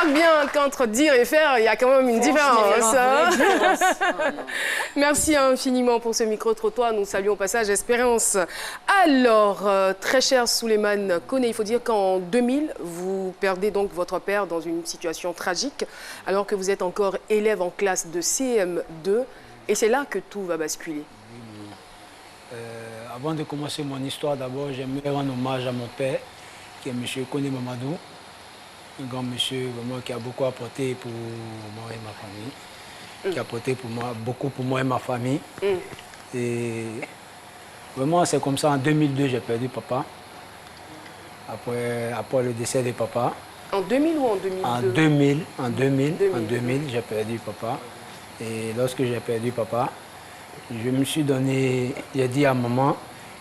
remarque bien qu'entre dire et faire, il y a quand même une différence. Merci infiniment pour ce micro-trottoir. Nous saluons au passage Espérance. Alors, très cher Souleymane Koné, il faut dire qu'en 2000, vous perdez donc votre père dans une situation tragique, alors que vous êtes encore élève en classe de CM2. Et c'est là que tout va basculer. Avant de commencer mon histoire, d'abord, j'aimerais rendre hommage à mon père, qui est M. Koné Mamadou, un grand monsieur vraiment qui a beaucoup apporté pour moi et ma famille, qui a apporté pour moi, beaucoup pour moi et ma famille. Et vraiment, c'est comme ça, en 2002, j'ai perdu papa, après le décès de papa. En 2000 ou en 2002? En 2000, j'ai perdu papa. Et lorsque j'ai perdu papa, je me suis donné, j'ai dit à maman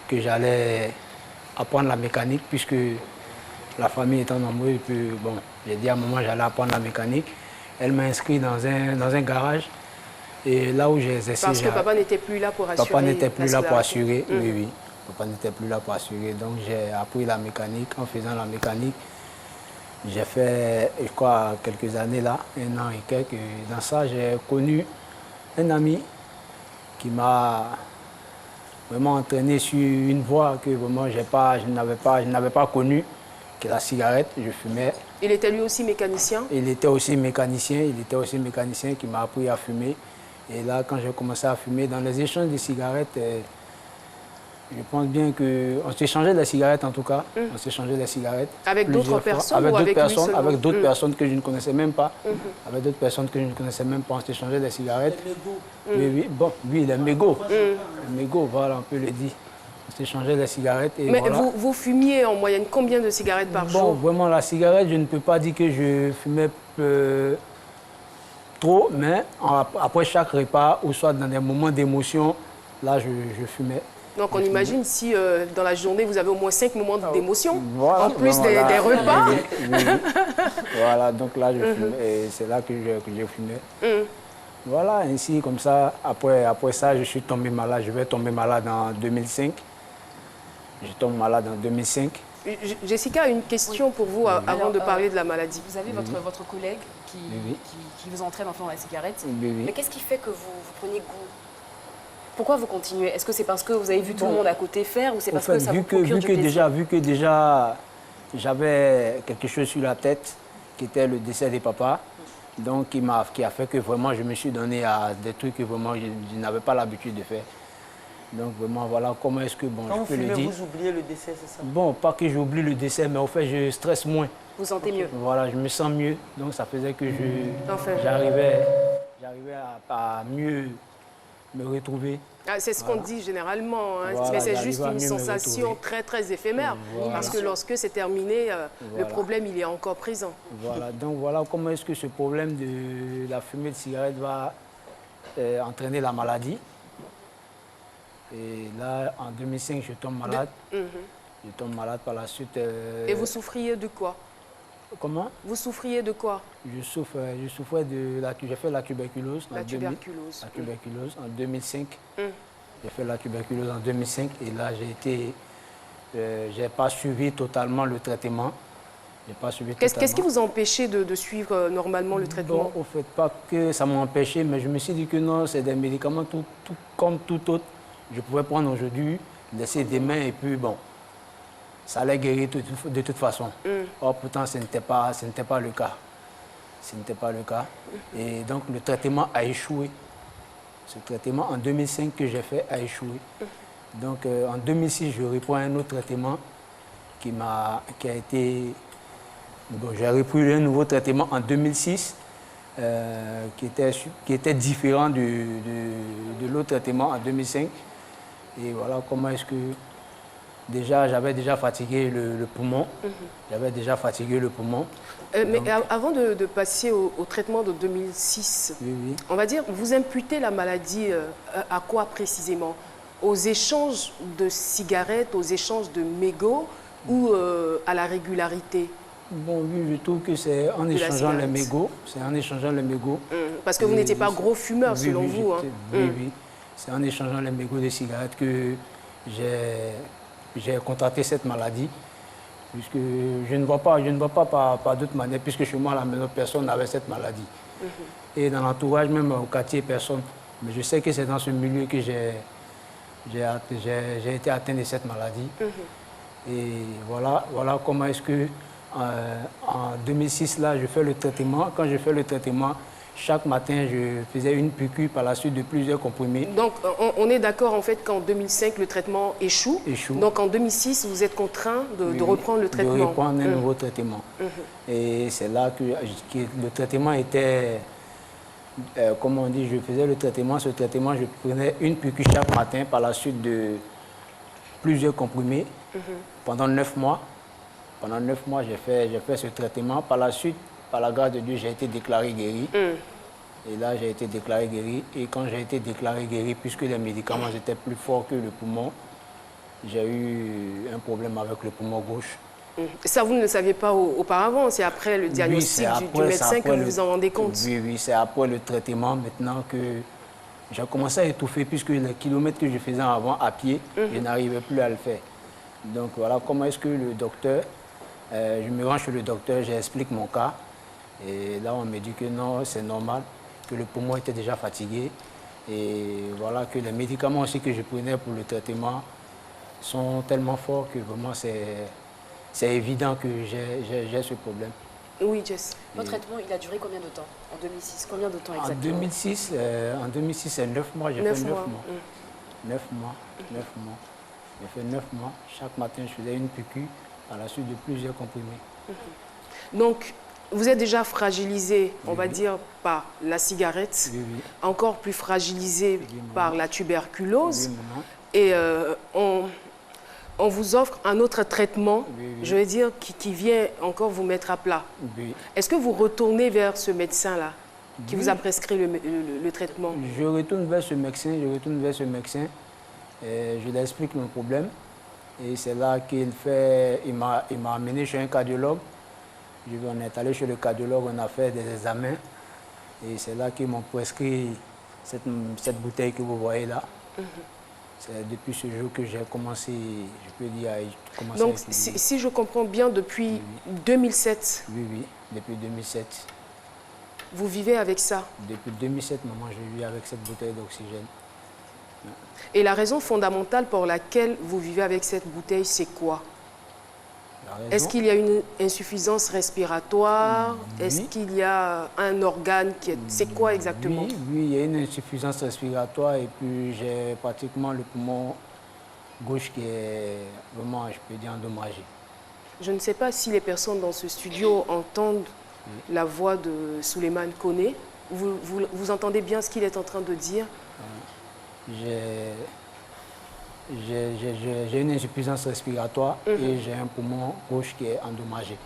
que j'allais apprendre la mécanique puisque la famille étant nombreuse, puis bon, j'ai dit à maman que j'allais apprendre la mécanique. Elle m'a inscrit dans un garage et là où j'ai exercé... Parce que papa n'était plus là pour assurer. Papa n'était plus là pour assurer, oui. Papa n'était plus là pour assurer, donc j'ai appris la mécanique. En faisant la mécanique, j'ai fait, je crois, quelques années là, 1 an et quelques. Dans ça, j'ai connu un ami qui m'a vraiment entraîné sur une voie que vraiment je n'avais pas connue, qui est la cigarette. Je fumais. Il était lui aussi mécanicien? Il était aussi mécanicien qui m'a appris à fumer. Et là, quand j'ai commencé à fumer, dans les échanges de cigarettes, je pense bien qu'on s'échangeait des cigarettes en tout cas. On s'échangeait des cigarettes. Avec d'autres personnes ou avec lui seulement? Avec d'autres personnes que je ne connaissais même pas. Avec d'autres personnes que je ne connaissais même pas, on s'échangeait des cigarettes. Oui, bon, oui, les mégots. Les mégots, voilà, on peut le dire. On s'échangeait des cigarettes. Et mais voilà. vous fumiez en moyenne combien de cigarettes par jour? Vraiment, la cigarette, je ne peux pas dire que je fumais trop, mais après chaque repas, ou soit dans des moments d'émotion, là, je fumais. Donc on imagine si dans la journée, vous avez au moins 5 moments d'émotion, voilà, en plus des repas. Oui. Voilà, donc là, je fumais, et c'est là que je fumais. Voilà, ainsi, comme ça, après ça, je suis tombé malade. Je vais tomber malade en 2005. Je tombe malade en 2005. Jessica, une question pour vous avant de parler de la maladie. Vous avez votre collègue qui vous entraîne enfin dans la cigarette. Mais qu'est-ce qui fait que vous prenez goût? Pourquoi vous continuez? Est-ce que c'est parce que vous avez vu tout le monde à côté faire ou c'est parce que ça vous procure du plaisir? Vu que déjà j'avais quelque chose sur la tête qui était le décès de papa, donc qui a fait que vraiment je me suis donné à des trucs que vraiment je n'avais pas l'habitude de faire. Donc vraiment voilà comment est-ce que Quand je peux le dire. vous oubliez le décès, c'est ça? Bon, pas que j'oublie le décès, mais au fait je stresse moins. Vous sentez mieux? Voilà, je me sens mieux, donc ça faisait que j'arrivais à mieux me retrouver. C'est ce qu'on dit généralement, hein. Voilà, mais c'est juste une sensation très très éphémère, parce que lorsque c'est terminé, le problème il est encore présent. Voilà, donc voilà comment est-ce que ce problème de la fumée de cigarette va entraîner la maladie. Et là, en 2005, je tombe malade. Je tombe malade par la suite. Et vous souffriez de quoi? Comment? Vous souffriez de quoi? Je souffrais de j'ai fait la tuberculose. La tuberculose. La tuberculose en 2005. J'ai fait la tuberculose en 2005 et là j'ai pas suivi totalement le traitement. Qu'est-ce qui vous a empêché de suivre normalement le traitement? Bon, au fait, pas que ça m'a empêché, mais je me suis dit que non, c'est des médicaments comme tout autre. Je pouvais prendre aujourd'hui, laisser demain et puis bon. Ça allait guérir de toute façon. Or, pourtant, ce n'était pas le cas. Ce n'était pas le cas. Et donc, le traitement a échoué. Ce traitement, en 2005, que j'ai fait, a échoué. Donc, en 2006, je reprends un autre traitement qui a été... Bon, j'ai repris un nouveau traitement en 2006 qui était différent de l'autre traitement en 2005. Et voilà comment est-ce que... j'avais déjà fatigué le poumon. J'avais déjà fatigué le poumon. Mais avant de passer au traitement de 2006, on va dire, vous imputez la maladie à quoi précisément? Aux échanges de cigarettes, aux échanges de mégots ou à la régularité? Bon, oui, je trouve que c'est en échangeant les mégots. C'est en échangeant les mégots. Parce que vous n'étiez pas gros fumeur, selon vous. Hein. Oui. C'est en échangeant les mégots de cigarettes que j'ai contracté cette maladie. puisque je ne vois pas par d'autres manières, puisque chez moi, à la maison, personne n'avait cette maladie. Et dans l'entourage, même au quartier, personne. Mais je sais que c'est dans ce milieu que j'ai été atteint de cette maladie. Et voilà comment est-ce que en 2006, là, je fais le traitement. Quand je fais le traitement, chaque matin, je faisais une piqûre par la suite de plusieurs comprimés. Donc, on est d'accord en fait qu'en 2005, le traitement échoue. Donc, en 2006, vous êtes contraint de reprendre le traitement. De reprendre un nouveau traitement. Et c'est là que le traitement était... comme on dit, je faisais le traitement. Ce traitement, je prenais une piqûre chaque matin par la suite de plusieurs comprimés pendant 9 mois. Pendant 9 mois, j'ai fait ce traitement. Par la suite, par la grâce de Dieu, j'ai été déclaré guéri. Et là, j'ai été déclaré guéri. Et quand j'ai été déclaré guéri, puisque les médicaments étaient plus forts que le poumon, j'ai eu un problème avec le poumon gauche. Ça, vous ne le saviez pas auparavant? C'est après le diagnostic du médecin que vous vous en rendez compte? Oui, c'est après le traitement maintenant que j'ai commencé à étouffer, puisque les kilomètres que je faisais avant à pied, je n'arrivais plus à le faire. Donc voilà comment est-ce que le docteur, je me rends chez le docteur, j'explique mon cas. Et là, on me dit que non, c'est normal, que le poumon était déjà fatigué. Et voilà que les médicaments aussi que je prenais pour le traitement sont tellement forts que vraiment c'est évident que j'ai ce problème. Oui, Jess. Votre traitement, il a duré combien de temps? En 2006, combien de temps exactement? En 2006, c'est 9 mois. J'ai fait 9 mois. 9 mois. J'ai fait 9 mois. Chaque matin, je faisais une piqûre à la suite de plusieurs comprimés. Donc, vous êtes déjà fragilisé, on va dire, par la cigarette, encore plus fragilisé par la tuberculose. Et on vous offre un autre traitement, je veux dire, qui vient encore vous mettre à plat. Est-ce que vous retournez vers ce médecin-là qui vous a prescrit le traitement? Je retourne vers ce médecin, et je lui explique mon problème. Et c'est là qu'il m'a amené chez un cardiologue. On est allé chez le cardiologue, on a fait des examens. Et c'est là qu'ils m'ont prescrit cette bouteille que vous voyez là. C'est depuis ce jour que j'ai commencé, je peux dire, à commencer. Donc, si je comprends bien, depuis 2007. Oui, depuis 2007. Vous vivez avec ça? Depuis 2007, maman, je vis avec cette bouteille d'oxygène. Et la raison fondamentale pour laquelle vous vivez avec cette bouteille, c'est quoi? Est-ce qu'il y a une insuffisance respiratoire? Est-ce qu'il y a un organe qui est... C'est quoi exactement? Oui, il y a une insuffisance respiratoire et puis j'ai pratiquement le poumon gauche qui est vraiment, je peux dire, endommagé. Je ne sais pas si les personnes dans ce studio entendent la voix de Souleymane Koné. Vous entendez bien ce qu'il est en train de dire? J'ai une insuffisance respiratoire et j'ai un poumon gauche qui est endommagé.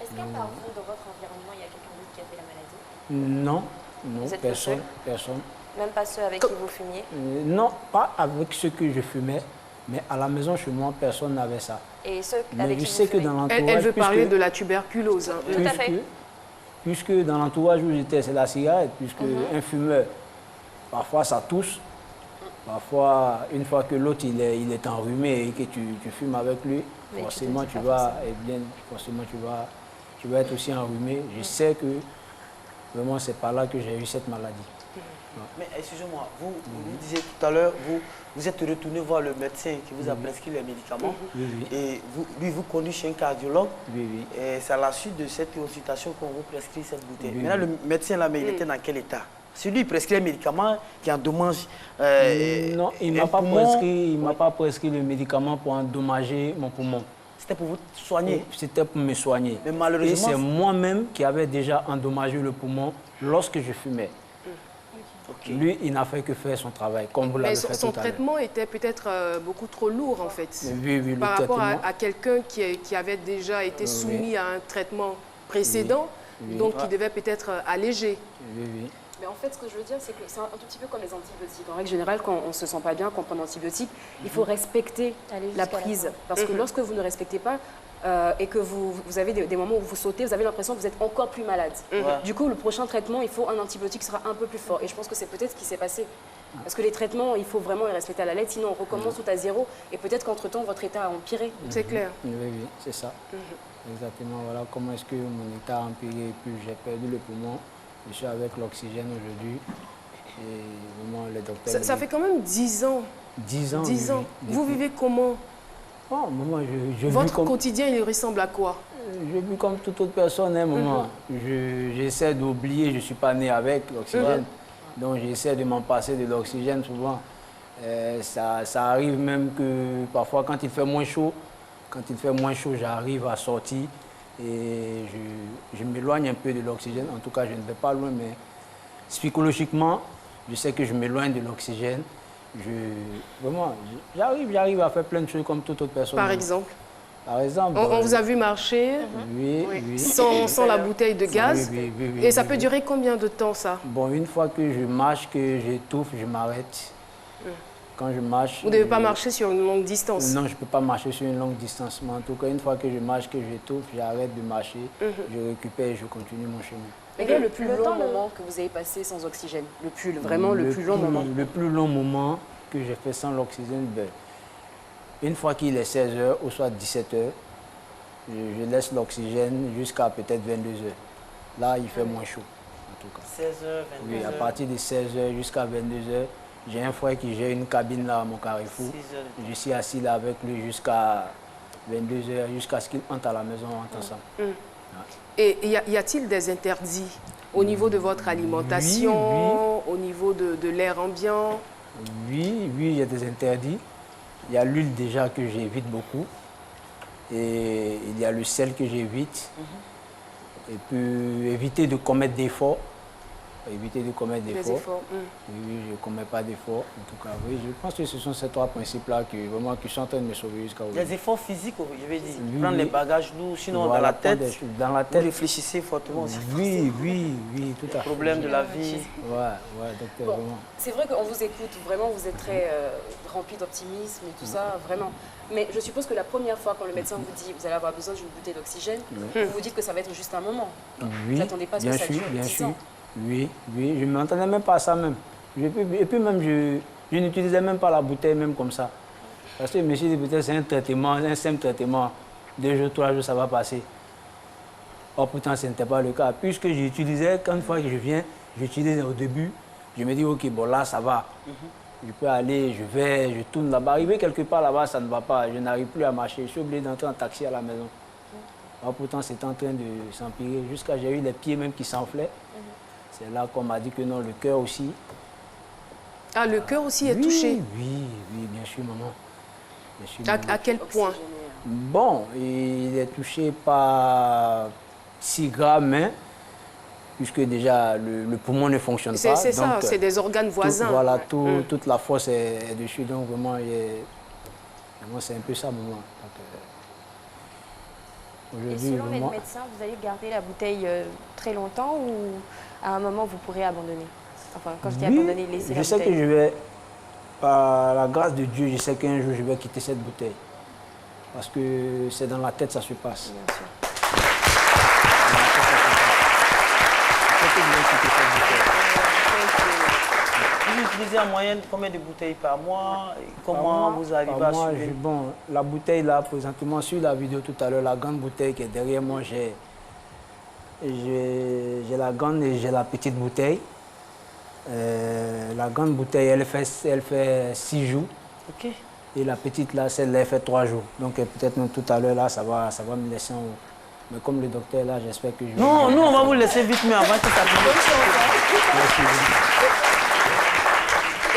Est-ce qu'à part vous, dans votre environnement, il y a quelqu'un d'autre qui a fait la maladie? Non, personne. Même pas ceux avec qui vous fumiez? Non, pas avec ceux que je fumais, mais à la maison, chez moi, personne n'avait ça. Et ceux avec qui vous fumez? Elle veut parler de la tuberculose. Hein. Tout à fait. Puisque dans l'entourage où j'étais, c'est la cigarette, puisque un fumeur, parfois ça tousse. Parfois, une fois que l'autre il est enrhumé et que tu fumes avec lui, forcément tu vas être aussi enrhumé. Je sais que vraiment c'est par là que j'ai eu cette maladie. Mais excusez-moi, vous disiez tout à l'heure, vous êtes retourné voir le médecin qui vous a prescrit les médicaments et vous conduit chez un cardiologue. Et c'est à la suite de cette consultation qu'on vous prescrit cette bouteille. Maintenant, le médecin là, mais il était dans quel état? C'est lui qui prescrit les médicaments qui endommagent. Non, il ne m'a pas prescrit le médicament pour endommager mon poumon. C'était pour vous soigner? C'était pour me soigner. Mais malheureusement, et c'est moi-même qui avais déjà endommagé le poumon lorsque je fumais. Lui, il n'a fait que faire son travail, comme vous l'avez fait tout à l'heure. Son traitement était peut-être beaucoup trop lourd, en fait. Par rapport à quelqu'un qui avait déjà été soumis à un traitement précédent, donc qui devait peut-être alléger. Mais en fait, ce que je veux dire, c'est que c'est un tout petit peu comme les antibiotiques. En règle générale, quand on ne se sent pas bien, quand on prend d'antibiotiques, il faut respecter la prise. Parce que lorsque vous ne respectez pas et que vous avez des moments où vous sautez, vous avez l'impression que vous êtes encore plus malade. Du coup, le prochain traitement, il faut un antibiotique qui sera un peu plus fort. Et je pense que c'est peut-être ce qui s'est passé. Parce que les traitements, il faut vraiment les respecter à la lettre, sinon on recommence tout à zéro. Et peut-être qu'entre-temps, votre état a empiré. C'est clair. Oui, c'est ça. Exactement, voilà comment est-ce que mon état a empiré. Et puis j'ai perdu le poumon. Je suis avec l'oxygène aujourd'hui. Et vraiment, le docteur... Ça fait quand même 10 ans. 10 ans. 10 ans. Oui. Vous vivez comment? Oh, maman, Votre quotidien, il ressemble à quoi? Je vis comme toute autre personne, hein, maman. J'essaie d'oublier, je ne suis pas né avec l'oxygène. Donc j'essaie de m'en passer de l'oxygène souvent. Ça arrive même que parfois quand il fait moins chaud, j'arrive à sortir et je m'éloigne un peu de l'oxygène. En tout cas, je ne vais pas loin, mais psychologiquement, je sais que je m'éloigne de l'oxygène. Vraiment, j'arrive à faire plein de choses comme toute autre personne. Par exemple? Par exemple, on vous a vu marcher sans la bouteille de gaz. Et ça peut durer combien de temps, ça? Bon, une fois que je marche, que j'étouffe, je m'arrête. Quand je marche... Vous ne devez pas marcher sur une longue distance? Non, je ne peux pas marcher sur une longue distance. Mais en tout cas, une fois que je marche, que j'étouffe, j'arrête de marcher, je récupère et je continue mon chemin. Mais quel est le plus long moment que vous avez passé sans oxygène? Le plus long moment? Le plus long moment que j'ai fait sans l'oxygène, une fois qu'il est 16h ou soit 17h, je laisse l'oxygène jusqu'à peut-être 22h. Là, il fait moins chaud, en tout cas. 16h, 22h. Oui, à partir de 16h jusqu'à 22h, j'ai un frère qui gère une cabine là à mon carrefour. Je suis assis là avec lui jusqu'à 22h, jusqu'à ce qu'il entre à la maison, on entre ensemble. Et y a-t-il des interdits au niveau de votre alimentation, au niveau de l'air ambiant? Oui, il y a des interdits. Il y a l'huile déjà que j'évite beaucoup. Et il y a le sel que j'évite. Et puis éviter de commettre d'efforts. Éviter de commettre d'efforts. Oui, je ne commets pas d'efforts. En tout cas, oui, je pense que ce sont ces trois principes-là qui sont en train de me sauver jusqu'à aujourd'hui. Des efforts physiques, je vais dire. Prendre les bagages lourds, sinon voilà, dans la tête, vous réfléchissez fortement. Oui, tout à fait. Problème de la vie. Ouais, docteur, bon, vraiment. C'est vrai qu'on vous écoute, vraiment, vous êtes très rempli d'optimisme et tout ça, vraiment. Mais je suppose que la première fois, quand le médecin vous dit vous allez avoir besoin d'une bouteille d'oxygène, vous vous dites que ça va être juste un moment. Vous n'attendez pas à ce que ça dure 10 ans. Oui, je ne m'entendais même pas à ça même. Et puis même, je n'utilisais même pas la bouteille même comme ça. Parce que je me suis dit, peut-être c'est un traitement, un simple traitement. 2 jours, 3 jours, ça va passer. Or, pourtant, ce n'était pas le cas. Puisque j'utilisais, quand une fois que je viens, j'utilise au début, je me dis, ok, bon là, ça va. Je peux aller, je tourne là-bas. Arriver quelque part là-bas, ça ne va pas. Je n'arrive plus à marcher. Je suis obligé d'entrer en taxi à la maison. Or, pourtant, c'était en train de s'empirer. Jusqu'à j'ai eu les pieds même qui s'enflaient. C'est là qu'on m'a dit que non, le cœur aussi. Ah, le cœur aussi est touché? Oui, bien sûr, maman. À quel point? Bon, il est touché pas si grave, mais puisque déjà le poumon ne fonctionne pas. C'est ça, c'est des organes voisins. Toute la force est dessus, donc vraiment, c'est un peu ça, maman. Et selon les médecins, vous allez garder la bouteille très longtemps ou à un moment vous pourrez abandonner? Enfin, quand je dis abandonner, laisser la bouteille. Je sais que je vais, par la grâce de Dieu, je sais qu'un jour je vais quitter cette bouteille. Parce que c'est dans la tête que ça se passe. Bien sûr. Vous utilisez en moyenne combien de bouteilles par mois? Comment vous arrivez à suivre? Bon, la bouteille là, présentement, sur la vidéo tout à l'heure, la grande bouteille qui est derrière moi, j'ai la grande et j'ai la petite bouteille. La grande bouteille, elle fait 6 jours. Ok. Et la petite là, celle-là, elle fait 3 jours. Donc peut-être même tout à l'heure là, ça va me laisser en haut. Mais comme le docteur là, j'espère que je... Non, nous on va vous laisser vite, mais avant que ça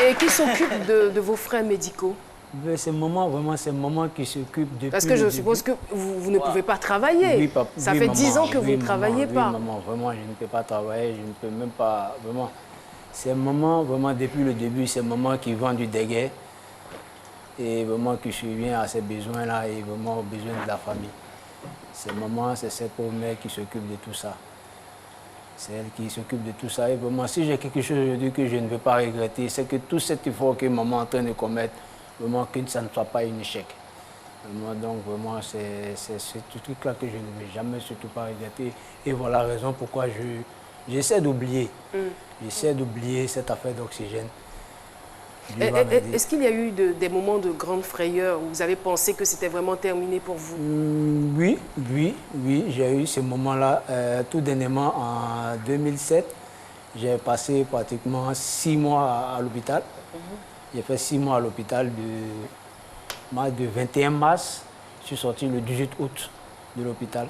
Et qui s'occupe de vos frais médicaux? C'est maman qui s'occupe depuis... Parce que je suppose que vous ne pouvez pas travailler. Ça fait 10 ans que vous ne travaillez pas. Oui, maman, vraiment, je ne peux pas travailler, je ne peux même pas... Vraiment, c'est maman, vraiment, depuis le début, c'est maman qui vend du déguet. Et vraiment qui subvient à ses besoins-là et vraiment aux besoins de la famille. C'est maman, c'est cette pauvre mère qui s'occupe de tout ça. C'est elle qui s'occupe de tout ça. Et vraiment, si j'ai quelque chose aujourd'hui que je ne veux pas regretter, c'est que tout cet effort que maman est en train de commettre, vraiment que ça ne soit pas un échec. Vraiment, donc vraiment, c'est ce truc-là que je ne vais jamais surtout pas regretter. Et voilà la raison pourquoi j'essaie d'oublier. J'essaie d'oublier cette affaire d'oxygène. Est-ce qu'il y a eu des moments de grande frayeur où vous avez pensé que c'était vraiment terminé pour vous? Oui, j'ai eu ce moment-là. Tout dernièrement, en 2007, j'ai passé pratiquement 6 mois à l'hôpital. J'ai fait 6 mois à l'hôpital de 21 mars. Je suis sorti le 18 août de l'hôpital.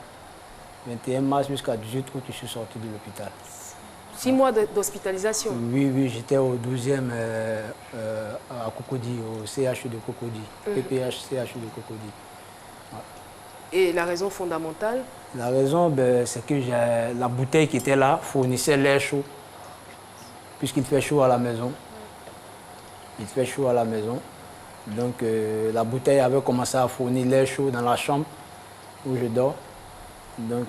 21 mars jusqu'à 18 août, je suis sorti de l'hôpital. 6 mois d'hospitalisation? Oui, j'étais au 12e à Cocody, au CHU de Cocody, PPH CHU de Cocody. Ouais. Et la raison fondamentale? La raison, c'est que la bouteille qui était là fournissait l'air chaud, puisqu'il fait chaud à la maison. Il fait chaud à la maison. Donc la bouteille avait commencé à fournir l'air chaud dans la chambre où je dors. Donc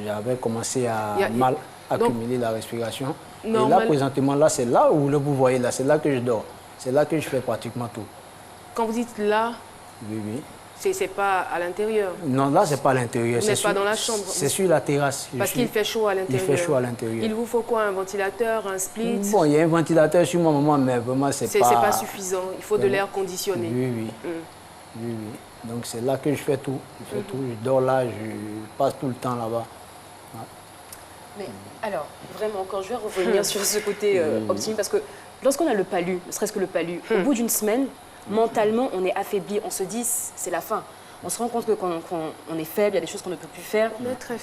j'avais commencé à mal accumuler la respiration. Et là, présentement, là, c'est là où vous voyez, là, c'est là que je dors. C'est là que je fais pratiquement tout. Quand vous dites là, oui. C'est pas à l'intérieur? Non, là, c'est pas à l'intérieur. Vous n'êtes pas dans la chambre? C'est sur la terrasse. Parce qu'il fait chaud à l'intérieur? Il fait chaud à l'intérieur. Il vous faut quoi? Un ventilateur, un split? Bon, il y a un ventilateur sur mon moment, mais vraiment, c'est pas... C'est pas suffisant. Il faut de l'air conditionné. Oui. Donc, c'est là que je fais tout. Je fais tout. Je dors là, je passe tout le temps là-bas. Ouais. Mais alors, vraiment, quand je vais revenir sur ce côté optimiste, parce que lorsqu'on a le palu, ne serait-ce que le palu, au bout d'une semaine, mentalement, on est affaibli, on se dit c'est la fin. On se rend compte que quand on est faible, il y a des choses qu'on ne peut plus faire.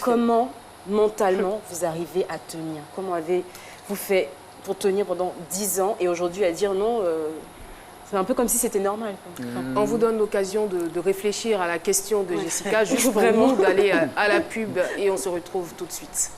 Comment, mentalement, vous arrivez à tenir? Comment avez-vous fait pour tenir pendant 10 ans et aujourd'hui à dire non, c'est un peu comme si c'était normal. On vous donne l'occasion de réfléchir à la question de Jessica, juste pour nous d'aller à la pub et on se retrouve tout de suite.